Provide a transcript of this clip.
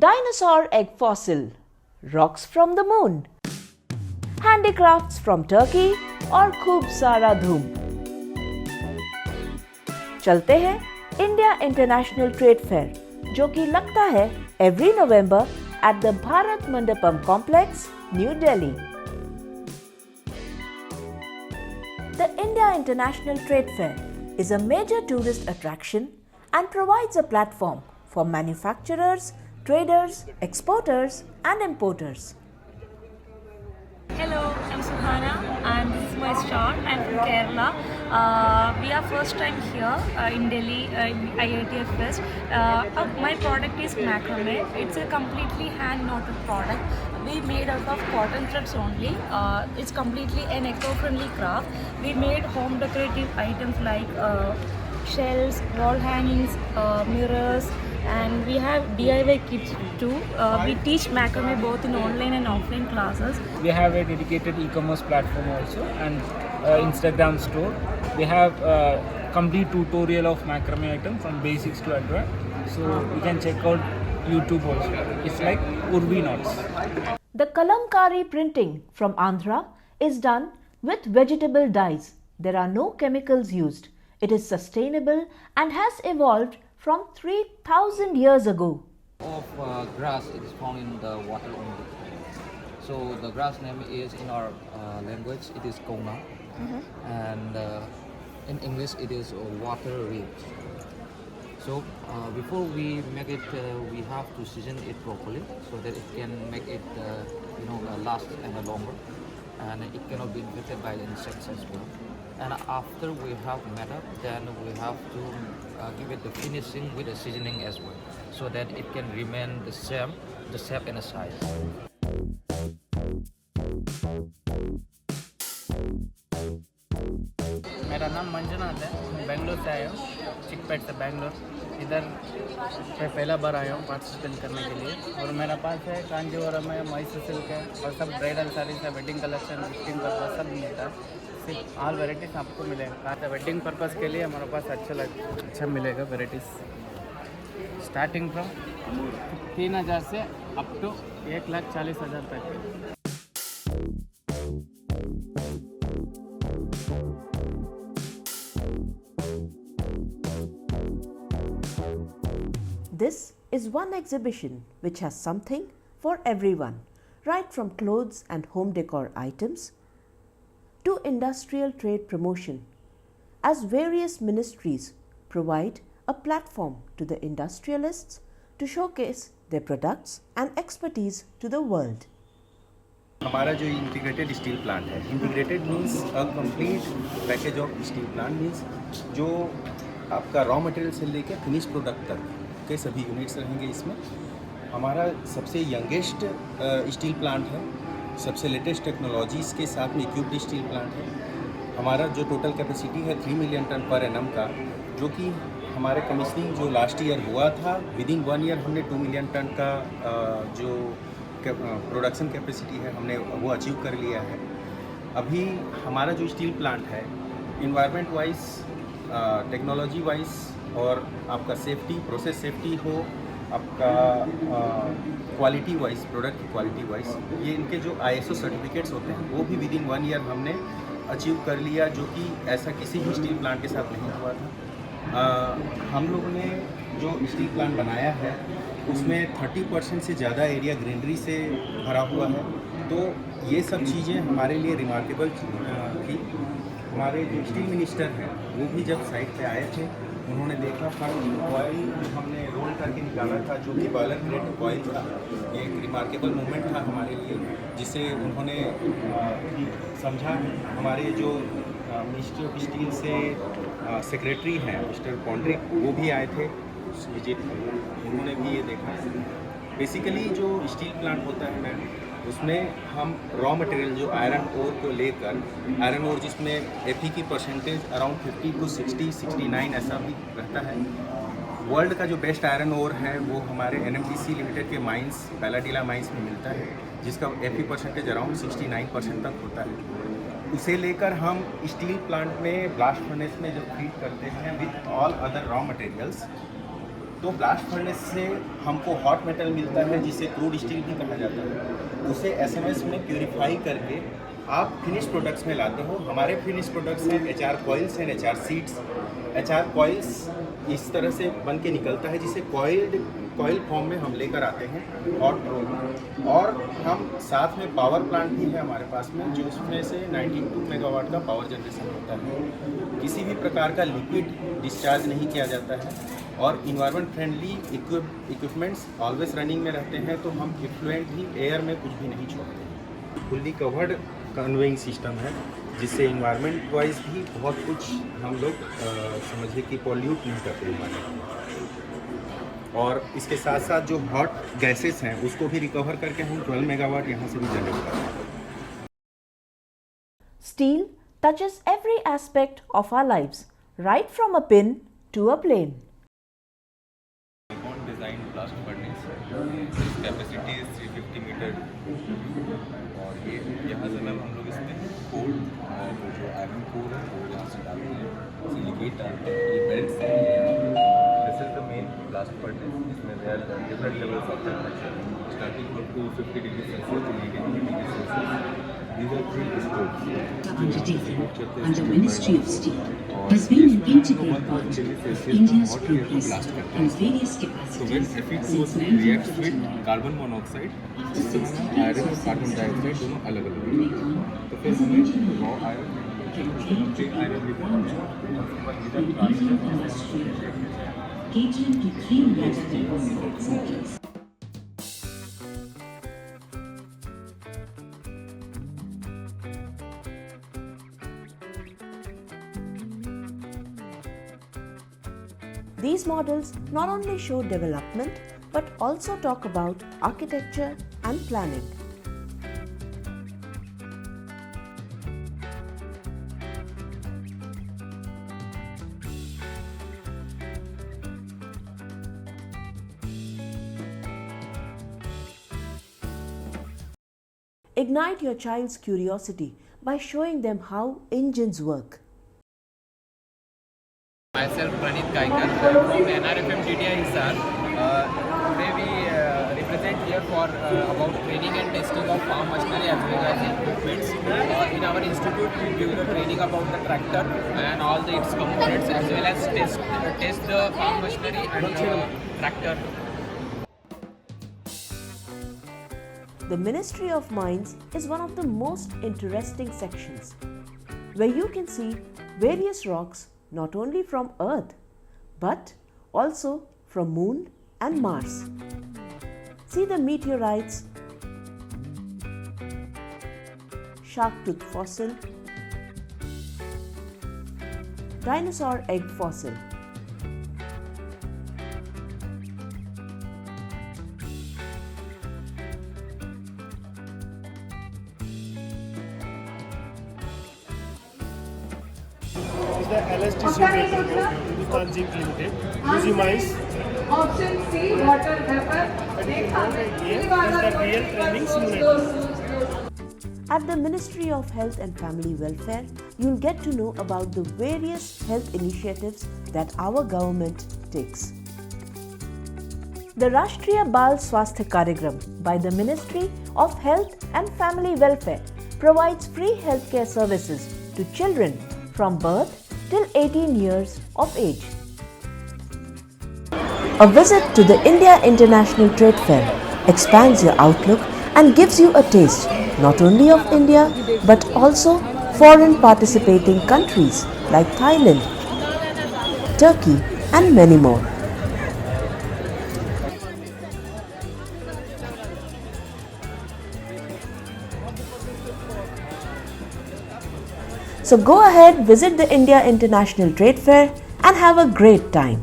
Dinosaur egg fossil, rocks from the moon, handicrafts from Turkey और खूब सारा धूम। चलते हैं इंडिया इंटरनेशनल ट्रेड फेयर जो कि लगता है every November at the Bharat Mandapam complex, new Delhi. The India International Trade Fair is a major tourist attraction and provides a platform for manufacturers, traders, exporters and importers. Hello, I'm Suhana and this is my stall. I'm from Kerala. We are first time here in Delhi in IITF Fest. My product is macrame. It's a completely hand knotted product. We made out of cotton threads only. It's completely an eco-friendly craft. We made home decorative items like shelves, wall hangings, mirrors, and we have DIY kits too. We teach macrame both in online and offline classes. We have a dedicated e-commerce platform also and Instagram store. We have complete tutorial of macrame item from basics to advanced. So you can check out YouTube also. It's like Urvi knots. The Kalamkari printing from Andhra is done with vegetable dyes. There are no chemicals used. It is sustainable and has evolved from 3000 years ago. Of grass, it is found in the water only. So the grass name is in our language it is kona, and in English it is water reeds. So before we make it, we have to season it properly so that it can make it last and longer, and it cannot be infected by insects as well. And after we have made up, then we have to give it the finishing with the seasoning as well, so that it can remain the same, the shape and the size. मेरा नाम मंजुनाथ है, मैं बेंगलोर से आया हूँ, चिकपेट से बेंगलोर। इधर मैं पहला बार आया हूँ पार्टिसिपेट करने के लिए। और मेरा पास है कांजीवरम है, मैसूर सिल्क है और सब ब्राइडल साड़ीज है, वेडिंग कलेक्शन, गिफ्टिंग पर्पज सब मिलता है। सिर्फ ऑल वेराइटीज आपको मिलेगा। तो वेडिंग पर्पज़ के लिए हमारे पास अच्छा मिलेगा वेराइटीज़, स्टार्टिंग फ्रॉम 3000 से अप टू 1,40,000 तक। This is one exhibition which has something for everyone, right from clothes and home decor items to industrial trade promotion, as various ministries provide a platform to the industrialists to showcase their products and expertise to the world. हमारा जो integrated steel plant है, integrated means a complete package of steel plant, means जो आपका raw material से लेकर finish product तक के सभी यूनिट्स रहेंगे इसमें। हमारा सबसे यंगेस्ट स्टील प्लांट है, सबसे लेटेस्ट टेक्नोलॉजीज़ के साथ में इक्विप्ड स्टील प्लांट है। हमारा जो टोटल कैपेसिटी है 3 मिलियन टन पर एनम का, जो कि हमारे कमीशनिंग जो लास्ट ईयर हुआ था, विद इन 1 ईयर हमने 2 मिलियन टन का जो प्रोडक्शन कैपेसिटी है हमने वो अचीव कर लिया है। अभी हमारा जो स्टील प्लांट है इन्वायरमेंट वाइज, टेक्नोलॉजी वाइज और आपका सेफ्टी, प्रोसेस सेफ्टी हो, आपका क्वालिटी वाइज, प्रोडक्ट की क्वालिटी वाइज, ये इनके जो ISO सर्टिफिकेट्स होते हैं वो भी विद इन 1 ईयर हमने अचीव कर लिया, जो कि ऐसा किसी भी स्टील प्लांट के साथ नहीं हुआ था। हम लोगों ने जो स्टील प्लांट बनाया है उसमें 30% से ज़्यादा एरिया ग्रीनरी से भरा हुआ है, तो ये सब चीज़ें हमारे लिए रिमार्केबल थी। हमारे जो स्टील मिनिस्टर हैं वो भी जब साइट पे आए थे, उन्होंने देखा था ऑयल हमने रोल करके निकाला था, जो कि बॉयलर ग्रेड ऑयल था। ये एक रिमार्केबल मूवमेंट था हमारे लिए, जिसे उन्होंने समझा। हमारे जो मिनिस्ट्री ऑफ स्टील से सेक्रेटरी हैं मिस्टर पॉन्ड्री, वो भी आए थे विजिट, उन्होंने भी ये देखा। बेसिकली जो स्टील प्लांट होता है मैम, उसमें हम रॉ मटेरियल जो आयरन ओर को लेकर, आयरन ओर जिसमें Fe की परसेंटेज अराउंड 50 to 60, 69 ऐसा भी रहता है। वर्ल्ड का जो बेस्ट आयरन ओर है वो हमारे NMDC लिमिटेड के माइंस, बैलाडीला माइंस में मिलता है, जिसका Fe परसेंटेज अराउंड 69% तक होता है। उसे लेकर हम स्टील प्लांट में ब्लास्ट फर्नेस में जब फीड करते हैं with all other raw materials, तो ब्लास्ट फर्नेस से हमको हॉट मेटल मिलता है जिसे क्रूड स्टील भी कहा जाता है। उसे एसएमएस में प्यूरिफाई करके आप फिनिश प्रोडक्ट्स में लाते हो। हमारे फिनिश प्रोडक्ट्स हैं HR coils and HR seeds. HR coils इस तरह से बन के निकलता है जिसे कॉइल फॉर्म में हम लेकर आते हैं हॉट रोल में। और हम साथ में पावर प्लांट भी है हमारे पास में, जो उसमें से 92 मेगावाट का पावर जनरेशन होता है। किसी भी प्रकार का लिक्विड डिस्चार्ज नहीं किया जाता है और environment friendly equipments always running में रहते हैं, तो हम इफ्लुएंट भी एयर में कुछ भी नहीं छोड़ते हैं। फुल्ली कवर्ड कन्वेइंग सिस्टम है जिससे इन्वायरमेंट वाइज भी बहुत कुछ हम लोग समझिए कि पॉल्यूट नहीं करते इन्वायरमेंट। और इसके साथ साथ जो हॉट गैसेस हैं उसको भी रिकवर करके हम 12 मेगावाट यहाँ से भी जनरेट करते हैं। Steel touches every aspect of our lives, right from a pin to a plane. Nippon designed blast furnace है, जिसकी कैपेसिटी 350 मीटर। और ये यहाँ से मैम हम लोग इसमें कोल और जो आयरन कोल है वो यहाँ से डालते हैं, सिलिकेट डालते हैं। ये बेल्ट है, this is the main blast furnace. इसमें there different levels of temperature starting from 250 degree Celsius to 80 degree Celsius. These are 3 scopes. The undertaking under Ministry of Steel has been an integral part of India's progress in various So when capacities Fe2O3 since reacts with 1959. Carbon monoxide, After तो 6 हमें decades iron और of carbon dioxide दोनों अलग अलग मिलते हैं। तो फिर as an हमें engineer, raw iron can claim to be iron भी one job in Indian industry, catering to 3 major market sectors. These models not only show development but also talk about architecture and planning. Ignite your child's curiosity by showing them how engines work. Myself Pranit Kaikar from NRFM TTI Hisar. Today we represent here for about training and testing of farm machinery as well as equipments. In our institute we give the training about the tractor and all the its components as well as test the farm machinery and tractor. The Ministry of Mines is one of the most interesting sections, where you can see various rocks not only from Earth but also from Moon and Mars. See the meteorites, shark tooth fossil, dinosaur egg fossil. The LSTC Paper Group, Hindustan Zinc Limited, Uzimais. Option C, water vapor. Here is the real training simulator. At the Ministry of Health and Family Welfare, you'll get to know about the various health initiatives that our government takes. The Rashtriya Bal Swasthya Karyagram by the Ministry of Health and Family Welfare provides free healthcare services to children from birth till 18 years of age. A visit to the India International Trade Fair expands your outlook and gives you a taste not only of India but also foreign participating countries like Thailand, Turkey and many more. So go ahead, visit the India International Trade Fair and have a great time.